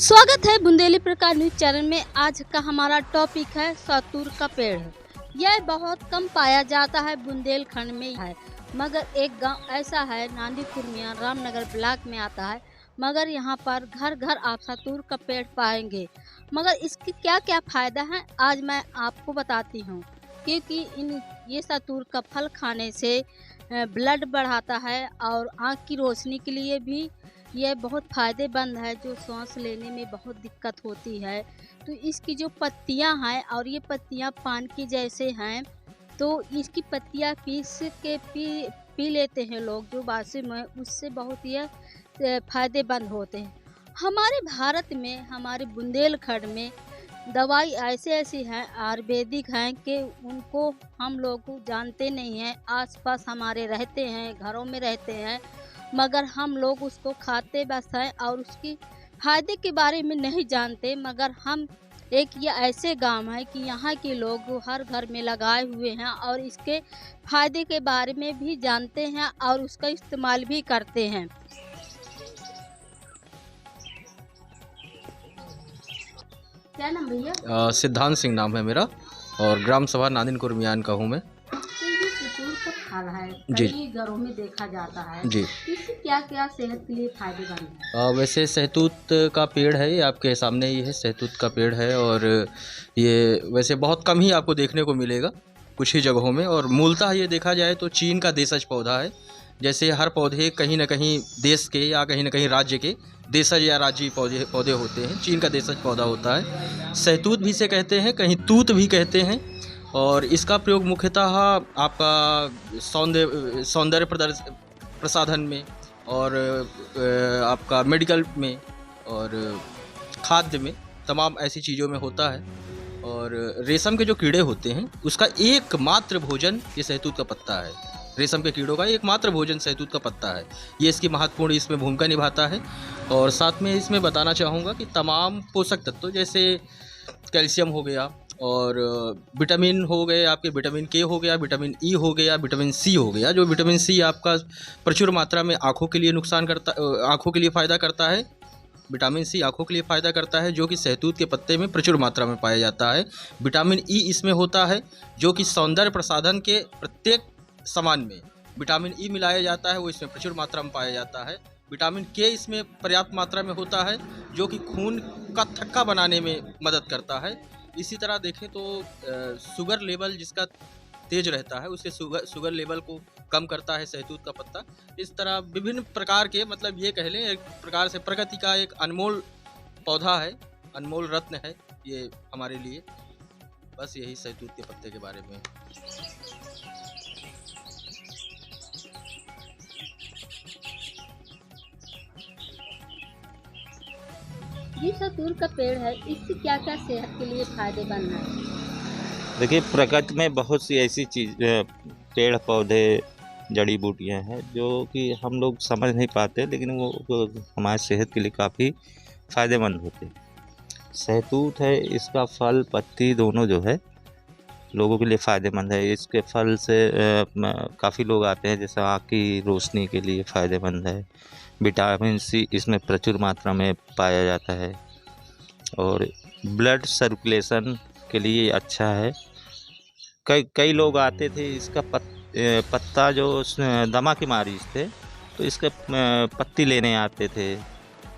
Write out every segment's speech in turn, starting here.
स्वागत है बुंदेली प्रकार न्यूज चैनल में। आज का हमारा टॉपिक है सतूर का पेड़। यह बहुत कम पाया जाता है, बुंदेलखंड में है, मगर एक गांव ऐसा है नांदी कुर्मिया रामनगर ब्लॉक में आता है, मगर यहाँ पर घर घर आप सतूर का पेड़ पाएंगे। मगर इसके क्या क्या फायदा है आज मैं आपको बताती हूँ, क्योंकि ये सतूर का फल खाने से ब्लड बढ़ाता है और आँख की रोशनी के लिए भी यह बहुत फ़ायदेमंद है। जो सांस लेने में बहुत दिक्कत होती है तो इसकी जो पत्तियां हैं, और ये पत्तियां पान की जैसे हैं, तो इसकी पत्तियां पी लेते हैं लोग जो बासी में, उससे बहुत यह फ़ायदेमंद होते हैं। हमारे भारत में, हमारे बुंदेलखंड में दवाई ऐसी हैं आयुर्वेदिक हैं कि उनको हम लोग जानते नहीं हैं। आसपास हमारे रहते हैं, घरों में रहते हैं, मगर हम लोग उसको खाते बस हैं और उसकी फ़ायदे के बारे में नहीं जानते। मगर हम एक ये ऐसे गांव है कि यहाँ के लोग हर घर में लगाए हुए हैं और इसके फ़ायदे के बारे में भी जानते हैं और उसका इस्तेमाल भी करते हैं। क्या नाम भैया? सिद्धांत सिंह नाम है मेरा और ग्राम सभा नांदिन कुर्मियान का हूँ मैं। ये सतूर का फल है, जी कई घरों में देखा जाता है जी। इससे क्या क्या सेहत के लिए फायदेमंद है? वैसे सहतूत का पेड़ है, ये आपके सामने ही है, सहतूत का पेड़ है। और ये वैसे बहुत कम ही आपको देखने को मिलेगा, कुछ ही जगहों में। और मूलतः ये देखा जाए तो चीन का देशज पौधा है। जैसे हर पौधे कहीं ना कहीं देश के या कहीं ना कहीं राज्य के देशज या राज्य पौधे होते हैं। चीन का देशज पौधा होता है। सहतूत भी से कहते हैं, कहीं तूत भी कहते हैं। और इसका प्रयोग मुख्यतः आपका सौंदर्य प्रसाधन में और आपका मेडिकल में और खाद्य में, तमाम ऐसी चीज़ों में होता है। और रेशम के जो कीड़े होते हैं उसका एकमात्र भोजन ये सहतूत का पत्ता है। रेशम के कीड़ों का एकमात्र भोजन सहतूत का पत्ता है। ये इसकी महत्वपूर्ण इसमें भूमिका निभाता है। और साथ में इसमें बताना चाहूँगा कि तमाम पोषक तत्व जैसे कैल्शियम हो गया और विटामिन हो गए, आपके विटामिन के हो गया, विटामिन ई हो गया, विटामिन सी हो गया। जो विटामिन सी आपका प्रचुर मात्रा में आँखों के लिए आँखों के लिए फ़ायदा करता है। विटामिन सी आँखों के लिए फ़ायदा करता है, जो कि सहतूत के पत्ते में प्रचुर मात्रा में पाया जाता है। विटामिन ई इसमें होता है, जो कि सौंदर्य प्रसाधन के प्रत्येक सामान में विटामिन ई मिलाया जाता है, वो इसमें प्रचुर मात्रा में पाया जाता है। विटामिन के इसमें पर्याप्त मात्रा में होता है, जो कि खून का थक्का बनाने में मदद करता है। इसी तरह देखें तो शुगर लेवल जिसका तेज रहता है, उसके शुगर लेवल को कम करता है सहतूत का पत्ता। इस तरह विभिन्न प्रकार के, मतलब ये कह लें एक प्रकार से प्रकृति का एक अनमोल पौधा है, अनमोल रत्न है ये हमारे लिए। बस यही सहतूत के पत्ते के बारे में। ये सतूर का पेड़ है, इससे क्या क्या सेहत के लिए फायदेमंद है? देखिए, प्रकृति में बहुत सी ऐसी चीज़ पेड़ पौधे जड़ी बूटियां हैं जो कि हम लोग समझ नहीं पाते, लेकिन वो हमारे सेहत के लिए काफ़ी फ़ायदेमंद होते हैं। सहतूत है, इसका फल पत्ती दोनों जो है लोगों के लिए फ़ायदेमंद है। इसके फल से काफ़ी लोग आते हैं, जैसे आँख की रोशनी के लिए फ़ायदेमंद है। विटामिन सी इसमें प्रचुर मात्रा में पाया जाता है और ब्लड सर्कुलेशन के लिए अच्छा है। कई लोग आते थे, इसका पत्ता जो दमा के मरीज थे तो इसके पत्ती लेने आते थे,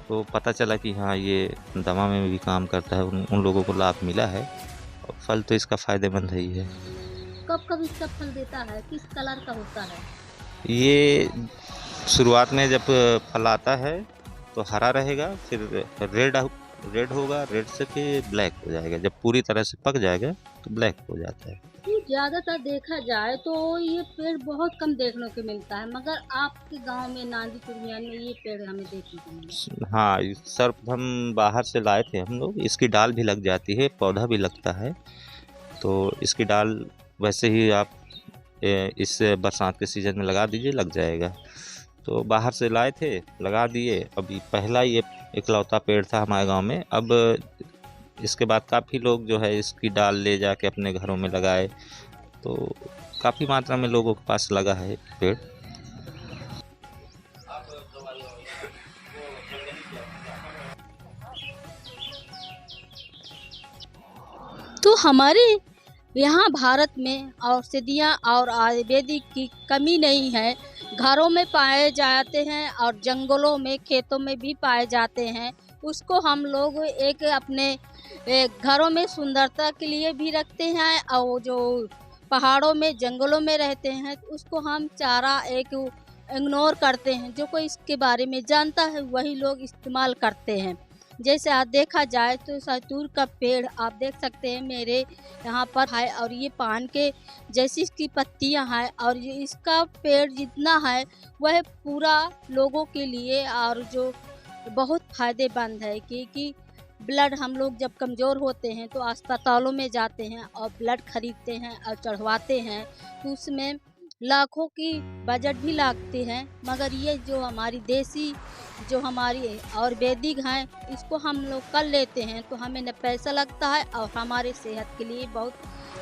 तो पता चला कि हाँ ये दमा में भी काम करता है। उन लोगों को लाभ मिला है और फल तो इसका फ़ायदेमंद ही है। कब कब इसका फल देता है, किस कलर का होता है? ये शुरुआत में जब फल आता है तो हरा रहेगा, फिर रेड होगा, रेड से फिर ब्लैक हो जाएगा। जब पूरी तरह से पक जाएगा तो ब्लैक हो जाता है। ज़्यादातर देखा जाए तो ये पेड़ बहुत कम देखने को मिलता है, मगर आपके गांव में नांदी कुर्मियान में ये पेड़ हमें देखने को मिला। हाँ, सर्वप्रथम बाहर से लाए थे हम लोग। इसकी डाल भी लग जाती है, पौधा भी लगता है, तो इसकी डाल वैसे ही आप इस बरसात के सीज़न में लगा दीजिए, लग जाएगा। तो बाहर से लाए थे, लगा दिए। अभी पहला ये इकलौता पेड़ था हमारे गांव में। अब इसके बाद काफ़ी लोग जो है इसकी डाल ले जाके अपने घरों में लगाए, तो काफ़ी मात्रा में लोगों के पास लगा है पेड़। तो हमारे यहाँ भारत में औषधियाँ और आयुर्वेदिक की कमी नहीं है। घरों में पाए जाते हैं और जंगलों में, खेतों में भी पाए जाते हैं। उसको हम लोग एक अपने घरों में सुंदरता के लिए भी रखते हैं, और जो पहाड़ों में, जंगलों में रहते हैं उसको हम चारा एक इग्नोर करते हैं। जो कोई इसके बारे में जानता है वही लोग इस्तेमाल करते हैं। जैसे आज देखा जाए तो सहतूत का पेड़ आप देख सकते हैं मेरे यहाँ पर है, और ये पान के जैसी इसकी पत्तियाँ हैं, और ये इसका पेड़ जितना है वह पूरा लोगों के लिए और जो बहुत फ़ायदेमंद है। क्योंकि ब्लड हम लोग जब कमज़ोर होते हैं तो अस्पतालों में जाते हैं और ब्लड खरीदते हैं और चढ़वाते हैं, तो उसमें लाखों की बजट भी लगती है। मगर ये जो हमारी देसी, जो हमारी आयुर्वेदिक हैं, इसको हम लोग कर लेते हैं तो हमें न पैसा लगता है और हमारे सेहत के लिए बहुत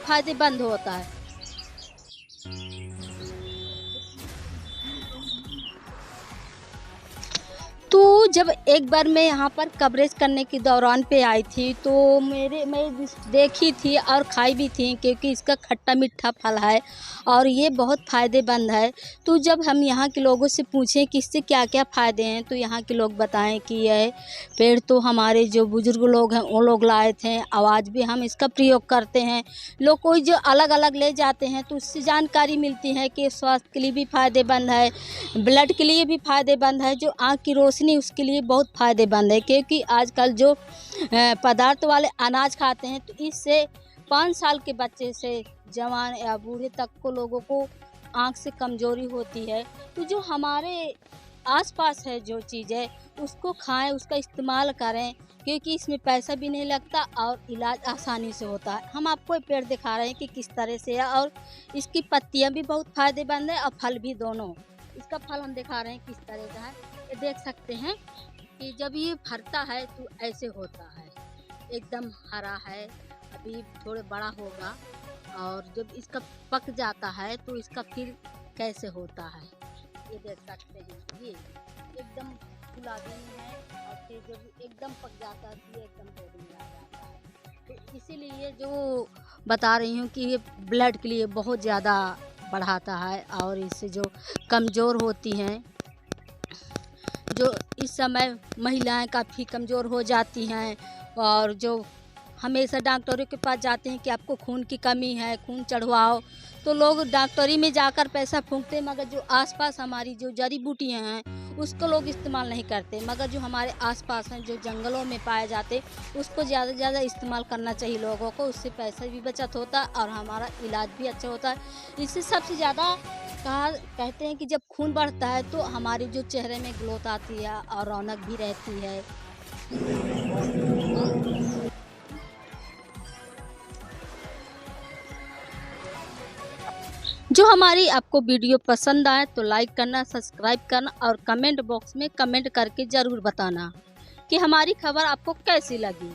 फ़ायदेमंद होता है। तो जब एक बार मैं यहाँ पर कवरेज करने के दौरान पे आई थी तो मैं देखी थी और खाई भी थी, क्योंकि इसका खट्टा मीठा फल है और ये बहुत फ़ायदेमंद है। तो जब हम यहाँ के लोगों से पूछें कि इससे क्या क्या फ़ायदे हैं तो यहाँ के लोग बताएं कि यह पेड़ तो हमारे जो बुज़ुर्ग लोग हैं वो लोग लाए थे, आज भी हम इसका प्रयोग करते हैं। लोग कोई जो अलग अलग ले जाते हैं तो उससे जानकारी मिलती है कि स्वास्थ्य के लिए भी फ़ायदेमंद है, ब्लड के लिए भी फ़ायदेमंद है, जो आँख की रोशनी उसके लिए बहुत फ़ायदेमंद है। क्योंकि आजकल जो पदार्थ वाले अनाज खाते हैं तो इससे 5 साल के बच्चे से जवान या बूढ़े तक को लोगों को आँख से कमज़ोरी होती है। तो जो हमारे आसपास है जो चीज़ है उसको खाएं, उसका इस्तेमाल करें, क्योंकि इसमें पैसा भी नहीं लगता और इलाज आसानी से होता है। हम आपको पेड़ दिखा रहे हैं कि किस तरह से है, और इसकी पत्तियां भी बहुत फ़ायदेमंद है और फल भी दोनों। इसका फल हम दिखा रहे हैं किस तरह का है, ये देख सकते हैं कि जब ये फरता है तो ऐसे होता है, एकदम हरा है, अभी थोड़े बड़ा होगा, और जब इसका पक जाता है तो इसका फिर कैसे होता है ये देख सकते हैं। ये एकदम गुलाबी है और फिर जब एकदम पक जाता है तो ये एकदम गोल्डन आ जाता है। तो इसीलिए जो बता रही हूँ कि ये ब्लड के लिए बहुत ज़्यादा बढ़ाता है, और इससे जो कमज़ोर होती हैं, जो इस समय महिलाएं काफ़ी कमज़ोर हो जाती हैं और जो हमेशा डॉक्टरों के पास जाते हैं कि आपको खून की कमी है, खून चढ़वाओ, तो लोग डॉक्टरी में जाकर पैसा फूंकते हैं, मगर जो आसपास हमारी जो जड़ी बूटियाँ हैं उसको लोग इस्तेमाल नहीं करते। मगर जो हमारे आसपास हैं, जो जंगलों में पाए जाते, उसको ज़्यादा से ज़्यादा इस्तेमाल करना चाहिए लोगों को। उससे पैसा भी बचत होता है और हमारा इलाज भी अच्छा होता है। इससे सबसे ज़्यादा कहते हैं कि जब खून बढ़ता है तो हमारे जो चेहरे में ग्लोथ आती है और रौनक भी रहती है। जो हमारी आपको वीडियो पसंद आए तो लाइक करना, सब्सक्राइब करना और कमेंट बॉक्स में कमेंट करके ज़रूर बताना कि हमारी खबर आपको कैसी लगी।